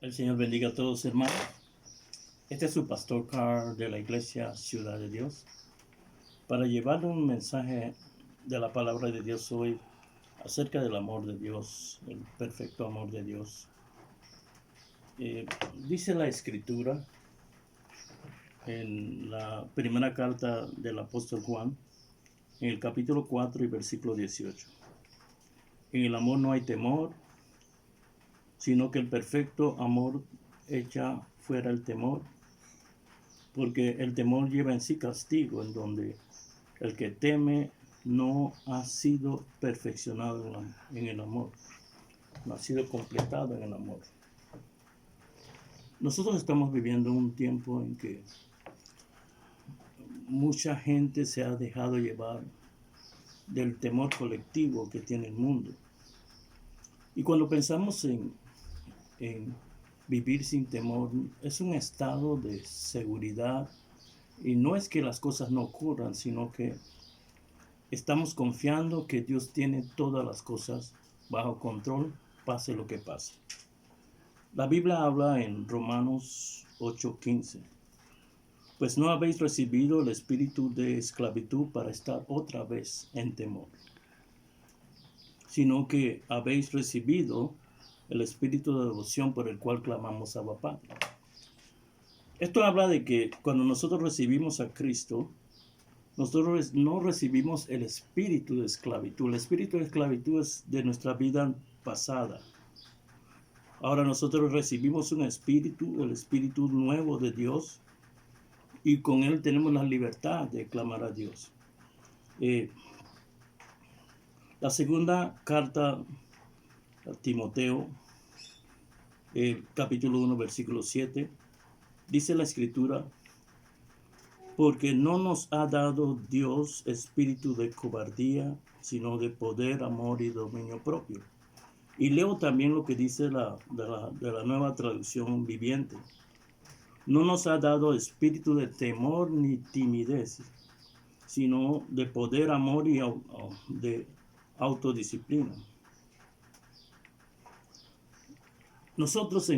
El Señor bendiga a todos, hermanos. Este es su pastor Carl de la iglesia Ciudad de Dios para llevarle un mensaje de la palabra de Dios hoy acerca del amor de Dios, el perfecto amor de Dios. Dice la Escritura en la primera carta del apóstol Juan, en el capítulo 4 y versículo 18. En el amor no hay temor, sino que el perfecto amor echa fuera el temor, porque el temor lleva en sí castigo, en donde el que teme no ha sido perfeccionado en el amor, no ha sido completado en el amor. Nosotros estamos viviendo un tiempo en que mucha gente se ha dejado llevar del temor colectivo que tiene el mundo. Y cuando pensamos en vivir sin temor, es un estado de seguridad. Y no es que las cosas no ocurran, sino que estamos confiando que Dios tiene todas las cosas bajo control, pase lo que pase. La Biblia habla en Romanos 8:15. Pues no habéis recibido el espíritu de esclavitud para estar otra vez en temor, sino que habéis recibido el espíritu de devoción por el cual clamamos Abba Padre. Esto habla de que cuando nosotros recibimos a Cristo, nosotros no recibimos el espíritu de esclavitud. El espíritu de esclavitud es de nuestra vida pasada. Ahora nosotros recibimos un espíritu, el espíritu nuevo de Dios, y con él tenemos la libertad de clamar a Dios. La segunda carta a Timoteo, capítulo 1, versículo 7, dice la Escritura: porque no nos ha dado Dios espíritu de cobardía, sino de poder, amor y dominio propio. Y leo también lo que dice de la nueva traducción viviente. No nos ha dado espíritu de temor ni timidez, sino de poder, amor y de autodisciplina. Nosotros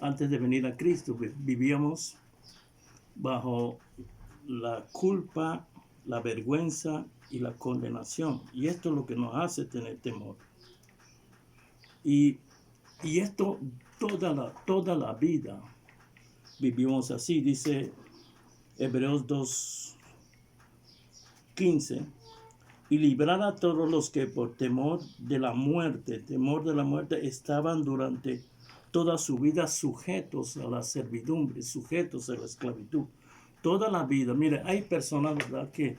antes de venir a Cristo, vivíamos bajo la culpa, la vergüenza y la condenación. Y esto es lo que nos hace tener temor. Y esto toda la vida vivimos así. Dice Hebreos 2:15: y librar a todos los que por temor de la muerte, estaban durante toda su vida sujetos a la servidumbre, sujetos a la esclavitud. Toda la vida. Mire, hay personas, ¿verdad?, que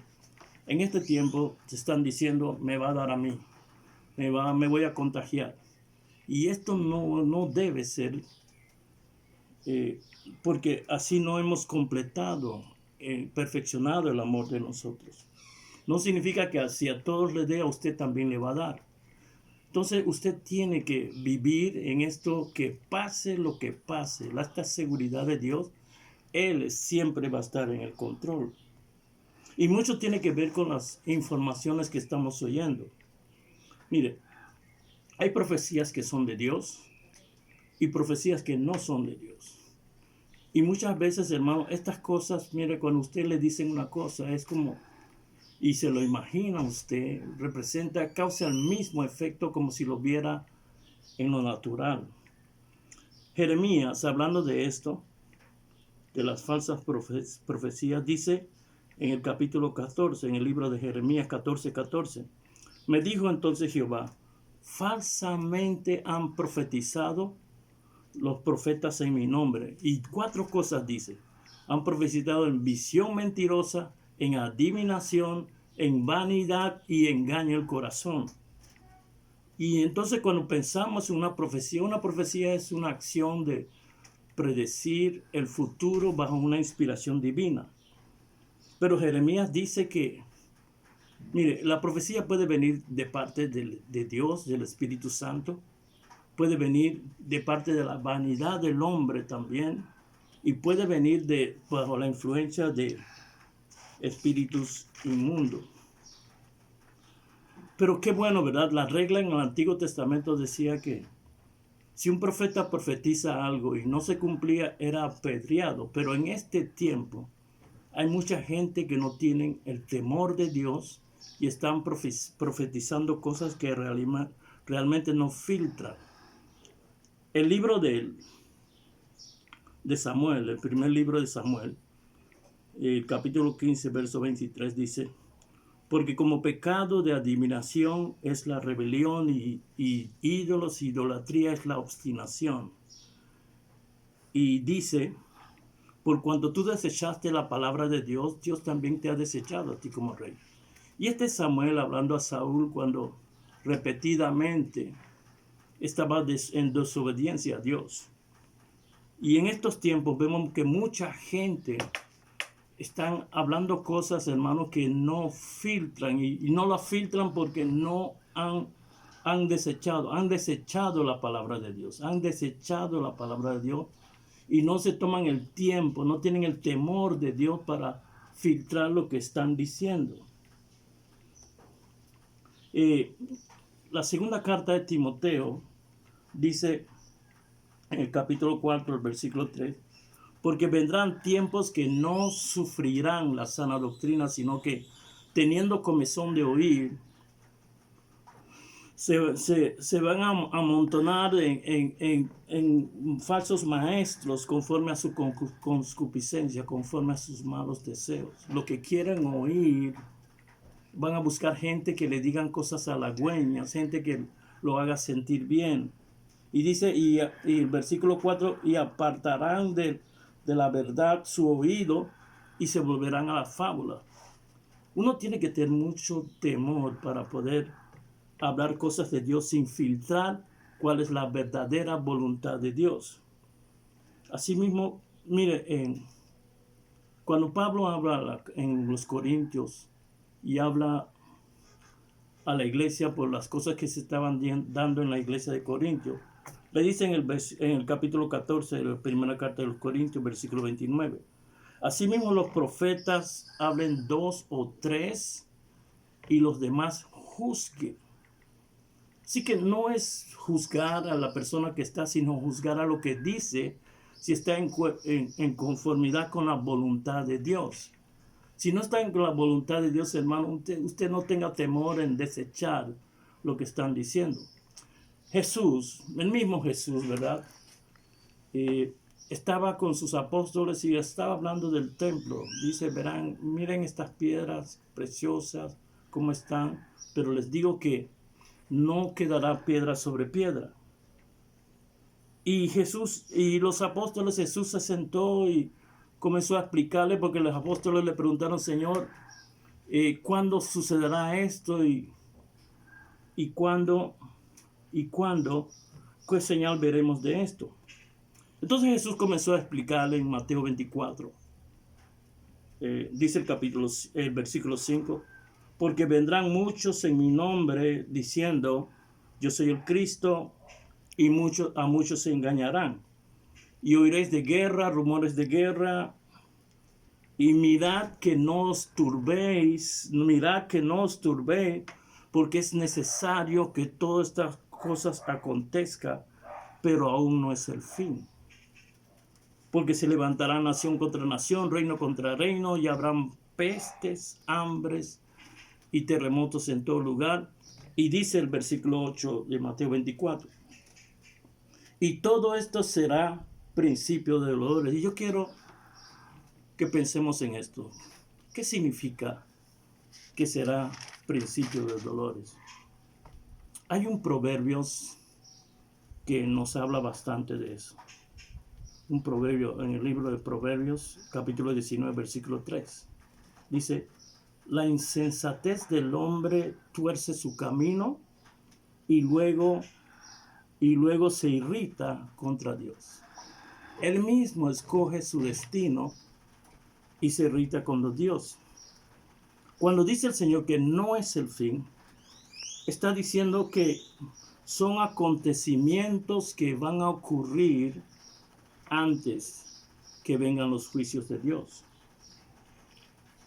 en este tiempo te están diciendo: me va a dar a mí, me voy a contagiar. Y esto no debe ser, porque así no hemos completado, perfeccionado el amor de nosotros. No significa que si a todos le dé, a usted también le va a dar. Entonces usted tiene que vivir en esto, que pase lo que pase, esta seguridad de Dios. Él siempre va a estar en el control. Y mucho tiene que ver con las informaciones que estamos oyendo. Mire, hay profecías que son de Dios y profecías que no son de Dios. Y muchas veces, hermano, estas cosas, mire, cuando usted le dicen una cosa, es como, y se lo imagina usted, causa el mismo efecto como si lo viera en lo natural. Jeremías, hablando de esto, de las falsas profecías, dice en el capítulo 14, en el libro de Jeremías 14:14: me dijo entonces Jehová: falsamente han profetizado los profetas en mi nombre. Y 4 cosas dice: han profetizado en visión mentirosa, en adivinación, en vanidad y engaño el corazón. Y entonces cuando pensamos en una profecía es una acción de predecir el futuro bajo una inspiración divina. Pero Jeremías dice que, mire, la profecía puede venir de parte de Dios, del Espíritu Santo, puede venir de parte de la vanidad del hombre también, y puede venir bajo la influencia de espíritus inmundos. Pero qué bueno, ¿verdad? La regla en el Antiguo Testamento decía que Si un profeta profetiza algo y no se cumplía, era apedreado. Pero en este tiempo hay mucha gente que no tienen el temor de Dios y están profetizando cosas que realmente no filtran. El libro de Samuel, el primer libro de Samuel, el capítulo 15, verso 23 dice: porque como pecado de adivinación es la rebelión y ídolos, idolatría es la obstinación. Y dice: por cuanto tú desechaste la palabra de Dios, Dios también te ha desechado a ti como rey. Y este es Samuel hablando a Saúl cuando repetidamente estaba en desobediencia a Dios. Y en estos tiempos vemos que mucha gente están hablando cosas, hermanos, que no filtran y no las filtran porque no han desechado la palabra de Dios, han desechado la palabra de Dios y no se toman el tiempo, no tienen el temor de Dios para filtrar lo que están diciendo. La segunda carta de Timoteo dice en el capítulo 4, el versículo 3: porque vendrán tiempos que no sufrirán la sana doctrina, sino que teniendo comezón de oír, se van a amontonar en falsos maestros conforme a su concupiscencia, conforme a sus malos deseos. Lo que quieren oír, van a buscar gente que le digan cosas halagüeñas, gente que lo haga sentir bien. Y dice, y el versículo 4, y apartarán de la verdad su oído y se volverán a la fábula. Uno tiene que tener mucho temor para poder hablar cosas de Dios sin filtrar cuál es la verdadera voluntad de Dios. Asimismo, mire, cuando Pablo habla en los Corintios y habla a la iglesia por las cosas que se estaban dando en la iglesia de Corintios, le dice en el capítulo 14 de la primera carta de los Corintios, versículo 29: asimismo los profetas hablen 2 o 3 y los demás juzguen. Así que no es juzgar a la persona que está, sino juzgar a lo que dice, si está en conformidad con la voluntad de Dios. Si no está en la voluntad de Dios, hermano, usted no tenga temor en desechar lo que están diciendo. Jesús, el mismo Jesús, ¿verdad? Estaba con sus apóstoles y estaba hablando del templo. Dice, verán, miren estas piedras preciosas, cómo están, pero les digo que no quedará piedra sobre piedra. Y los apóstoles, Jesús se sentó y comenzó a explicarle, porque los apóstoles le preguntaron: Señor, ¿cuándo sucederá esto? ¿Y cuándo? ¿Qué señal veremos de esto? Entonces Jesús comenzó a explicarle en Mateo 24. Dice el versículo 5: porque vendrán muchos en mi nombre diciendo, yo soy el Cristo, y a muchos se engañarán. Y oiréis de guerra, rumores de guerra, y mirad que no os turbéis, porque es necesario que todas estas cosas acontezcan, pero aún no es el fin. Porque se levantará nación contra nación, reino contra reino, y habrán pestes, hambres y terremotos en todo lugar. Y dice el versículo 8 de Mateo 24: y todo esto será principio de dolores. Y yo quiero que pensemos en esto. ¿Qué significa que será principio de dolores? Hay un Proverbios que nos habla bastante de eso. Un proverbio en el libro de Proverbios, capítulo 19, versículo 3. Dice, la insensatez del hombre tuerce su camino y luego se irrita contra Dios. Él mismo escoge su destino y se irrita contra Dios. Cuando dice el Señor que no es el fin, está diciendo que son acontecimientos que van a ocurrir antes que vengan los juicios de Dios.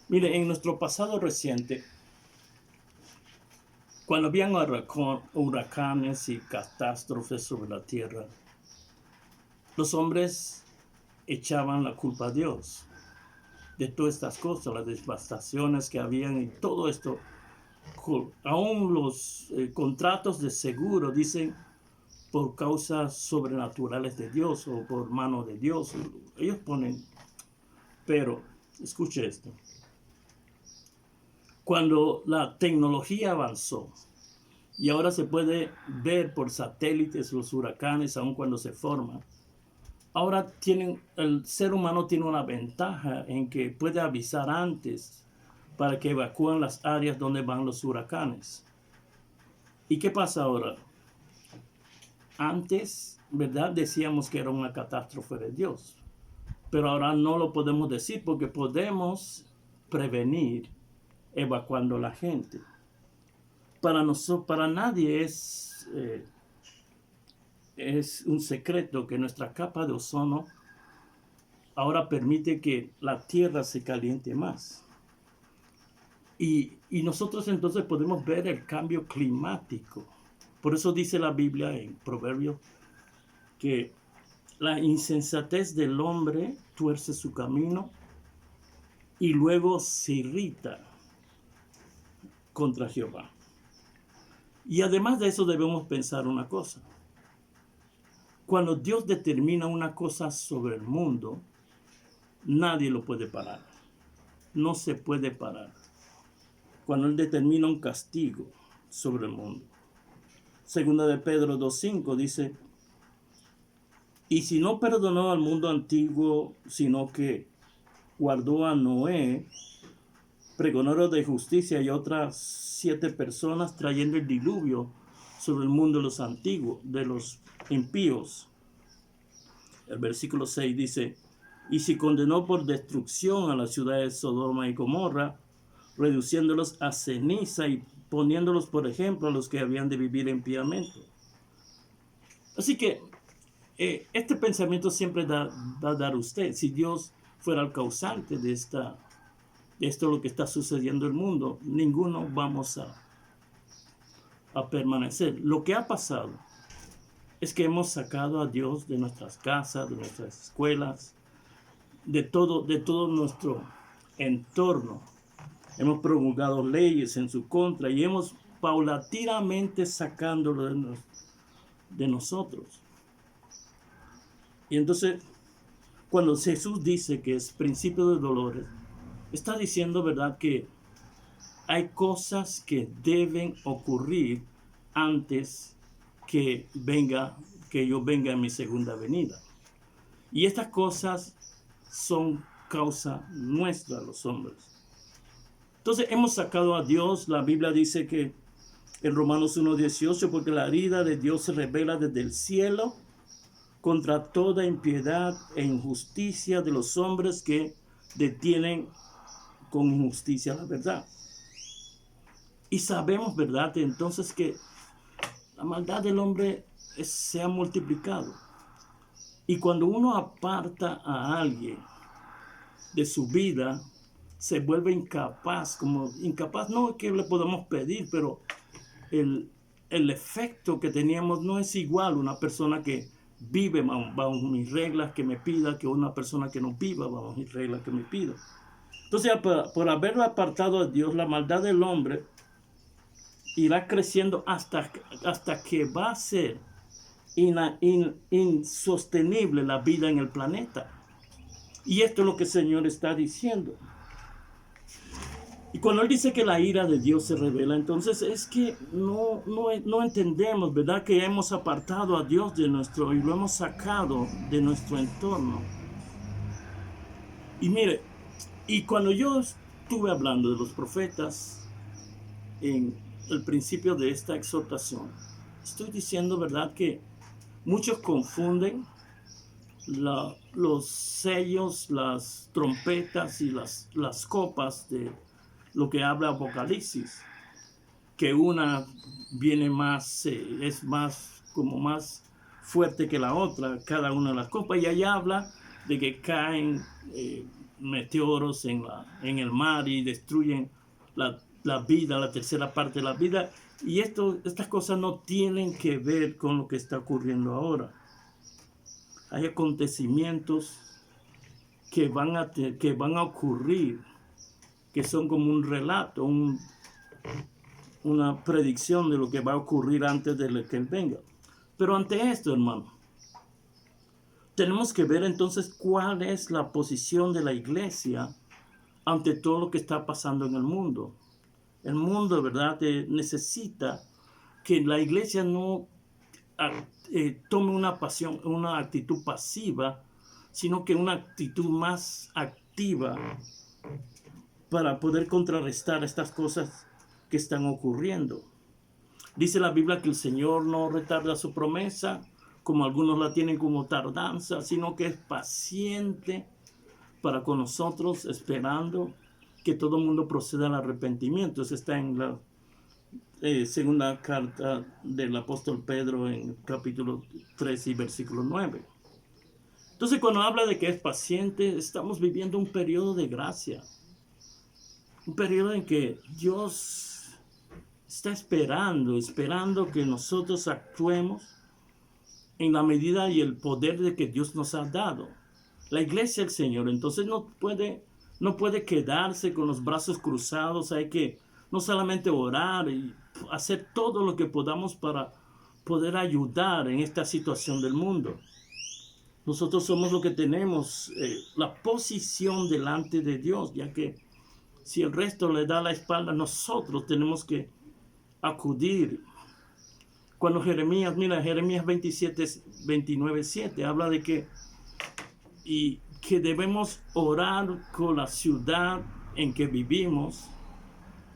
Mire, en nuestro pasado reciente, cuando habían huracanes y catástrofes sobre la tierra, los hombres echaban la culpa a Dios de todas estas cosas, las devastaciones que habían y todo esto. Aún los contratos de seguro dicen por causas sobrenaturales de Dios o por mano de Dios. Ellos ponen, pero escuche esto. Cuando la tecnología avanzó y ahora se puede ver por satélites los huracanes aun cuando se forman, ahora el ser humano tiene una ventaja en que puede avisar antes para que evacúen las áreas donde van los huracanes. ¿Y qué pasa ahora? Antes, ¿verdad? Decíamos que era una catástrofe de Dios, pero ahora no lo podemos decir porque podemos prevenir evacuando a la gente. Para nadie es un secreto que nuestra capa de ozono ahora permite que la tierra se caliente más. Y nosotros entonces podemos ver el cambio climático. Por eso dice la Biblia en Proverbios que la insensatez del hombre tuerce su camino y luego se irrita contra Jehová. Y además de eso debemos pensar una cosa. Cuando Dios determina una cosa sobre el mundo, nadie lo puede parar. No se puede parar. Cuando Él determina un castigo sobre el mundo. Segunda de Pedro 2:5 dice, y si no perdonó al mundo antiguo, sino que guardó a Noé, pregonero de justicia, y otras 7 personas trayendo el diluvio sobre el mundo de los antiguos, de los impíos. El versículo 6 dice, y si condenó por destrucción a las ciudades de Sodoma y Gomorra, reduciéndolos a ceniza y poniéndolos, por ejemplo, a los que habían de vivir en piamento. Así que este pensamiento siempre va a dar usted, si Dios fuera el causante de esto lo que está sucediendo en el mundo, ninguno vamos a permanecer. Lo que ha pasado es que hemos sacado a Dios de nuestras casas, de nuestras escuelas, de todo nuestro entorno. Hemos promulgado leyes en su contra y hemos paulatinamente sacándolo de nosotros. Y entonces, cuando Jesús dice que es principio de dolores, está diciendo, ¿verdad?, que hay cosas que deben ocurrir antes que yo venga en mi segunda venida. Y estas cosas son causa nuestra, los hombres. Entonces hemos sacado a Dios. La Biblia dice que en Romanos 1:18, porque la ira de Dios se revela desde el cielo contra toda impiedad e injusticia de los hombres que detienen con injusticia la verdad. Y sabemos, ¿verdad?, entonces que la maldad del hombre se ha multiplicado. Y cuando uno aparta a alguien de su vida, se vuelve incapaz, no es que le podamos pedir, pero el efecto que teníamos no es igual una persona que vive bajo mis reglas que me pida que una persona que no viva bajo mis reglas que me pida. Entonces, por haberlo apartado a Dios, la maldad del hombre irá creciendo hasta que va a ser insostenible la vida en el planeta. Y esto es lo que el Señor está diciendo. Y cuando Él dice que la ira de Dios se revela, entonces es que no entendemos, ¿verdad?, que hemos apartado a Dios y lo hemos sacado de nuestro entorno. Y mire, y cuando yo estuve hablando de los profetas en el principio de esta exhortación, estoy diciendo, ¿verdad?, que muchos confunden los sellos, las trompetas y las copas de lo que habla Apocalipsis, que una viene más, es más fuerte que la otra, cada una de las copas, y allá habla de que caen meteoros en el mar y destruyen la vida, la tercera parte de la vida, y estas cosas no tienen que ver con lo que está ocurriendo ahora. hay acontecimientos que van a ocurrir, que son como un relato, una predicción de lo que va a ocurrir antes de que Él venga. Pero ante esto, hermano, tenemos que ver entonces cuál es la posición de la iglesia ante todo lo que está pasando en el mundo. El mundo, ¿verdad?, necesita que la iglesia no tome una actitud pasiva, sino que una actitud más activa para poder contrarrestar estas cosas que están ocurriendo. Dice la Biblia que el Señor no retarda su promesa, como algunos la tienen como tardanza, sino que es paciente para con nosotros, esperando que todo el mundo proceda al arrepentimiento. Eso está en la segunda carta del apóstol Pedro en capítulo 3 y versículo 9. Entonces, cuando habla de que es paciente, estamos viviendo un periodo de gracia. Un periodo en que Dios está esperando que nosotros actuemos en la medida y el poder de que Dios nos ha dado. La iglesia del Señor, entonces no puede quedarse con los brazos cruzados. Hay que no solamente orar y hacer todo lo que podamos para poder ayudar en esta situación del mundo. Nosotros somos los que tenemos la posición delante de Dios, ya que si el resto le da la espalda, nosotros tenemos que acudir. Cuando Jeremías 27, 29, 7, habla de que debemos orar con la ciudad en que vivimos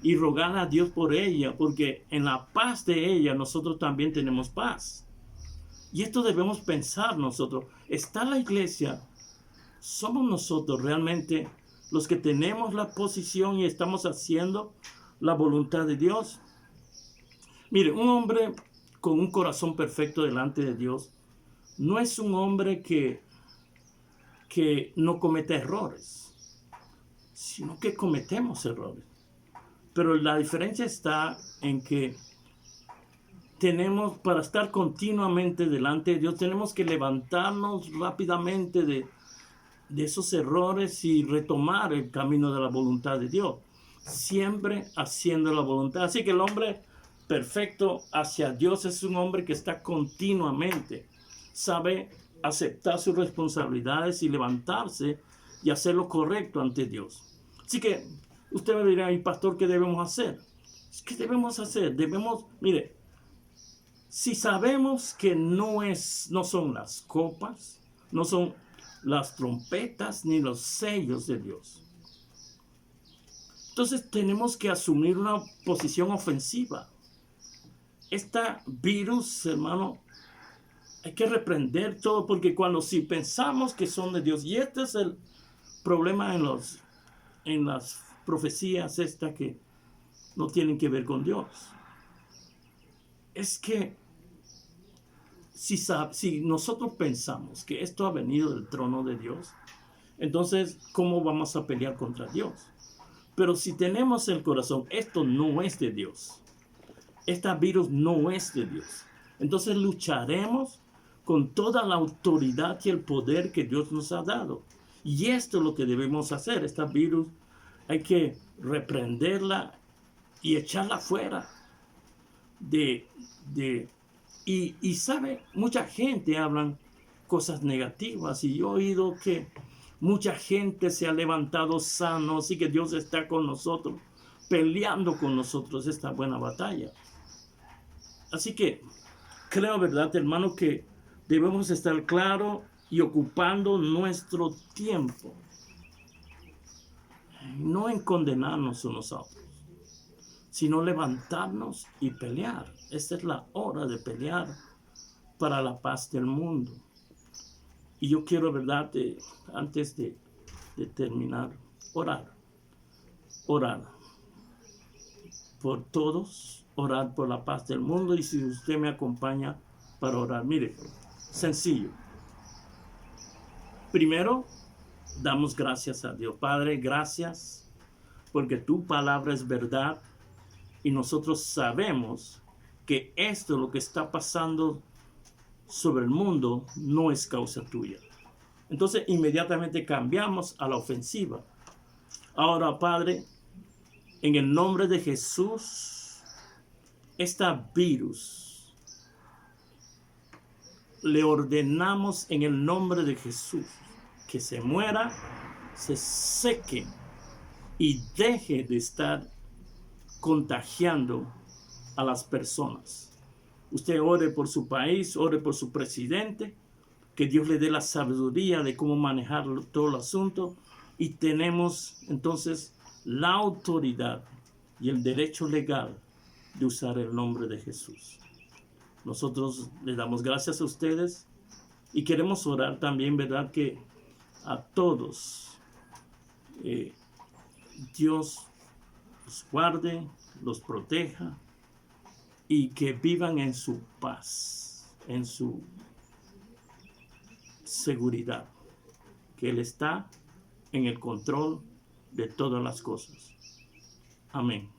y rogar a Dios por ella, porque en la paz de ella nosotros también tenemos paz. Y esto debemos pensar nosotros. ¿Está la iglesia? ¿Somos nosotros realmente los que tenemos la posición y estamos haciendo la voluntad de Dios? Mire, un hombre con un corazón perfecto delante de Dios no es un hombre que no comete errores, sino que cometemos errores. Pero la diferencia está en que para estar continuamente delante de Dios, tenemos que levantarnos rápidamente de esos errores y retomar el camino de la voluntad de Dios, siempre haciendo la voluntad. Así que el hombre perfecto hacia Dios es un hombre que está continuamente, sabe aceptar sus responsabilidades y levantarse y hacer lo correcto ante Dios. Así que usted me dirá, ¿y pastor, qué debemos hacer? ¿Qué debemos hacer? Mire, si sabemos que no son las copas, no son las trompetas ni los sellos de Dios, entonces tenemos que asumir una posición ofensiva. Este virus, hermano, hay que reprender todo, porque si pensamos que son de Dios, y este es el problema en las profecías que no tienen que ver con Dios, es que si nosotros pensamos que esto ha venido del trono de Dios, entonces ¿cómo vamos a pelear contra Dios? Pero si tenemos el corazón, esto no es de Dios, este virus no es de Dios, entonces lucharemos con toda la autoridad y el poder que Dios nos ha dado. Y esto es lo que debemos hacer. Esta virus hay que reprenderla y echarla fuera. Y sabe, mucha gente habla cosas negativas, y yo he oído que mucha gente se ha levantado sano, así que Dios está con nosotros, peleando con nosotros esta buena batalla. Así que creo, ¿verdad, hermano, que debemos estar claros y ocupando nuestro tiempo, no en condenarnos unos a otros, sino levantarnos y pelear. Esta es la hora de pelear para la paz del mundo. Y yo quiero, ¿verdad?, antes de terminar, orar por todos, orar por la paz del mundo. Y si usted me acompaña para orar, mire, sencillo. Primero, damos gracias a Dios. Padre, gracias porque tu palabra es verdad y nosotros sabemos que esto, lo que está pasando sobre el mundo no es causa tuya. Entonces inmediatamente cambiamos a la ofensiva. Ahora, Padre, en el nombre de Jesús, esta virus le ordenamos en el nombre de Jesús que se muera, se seque y deje de estar contagiando a las personas. Usted ore por su país, ore por su presidente, que Dios le dé la sabiduría de cómo manejar todo el asunto, y tenemos entonces la autoridad y el derecho legal de usar el nombre de Jesús. Nosotros le damos gracias a ustedes y queremos orar también, ¿verdad?, que a todos Dios los guarde, los proteja y que vivan en su paz, en su seguridad, que Él está en el control de todas las cosas. Amén.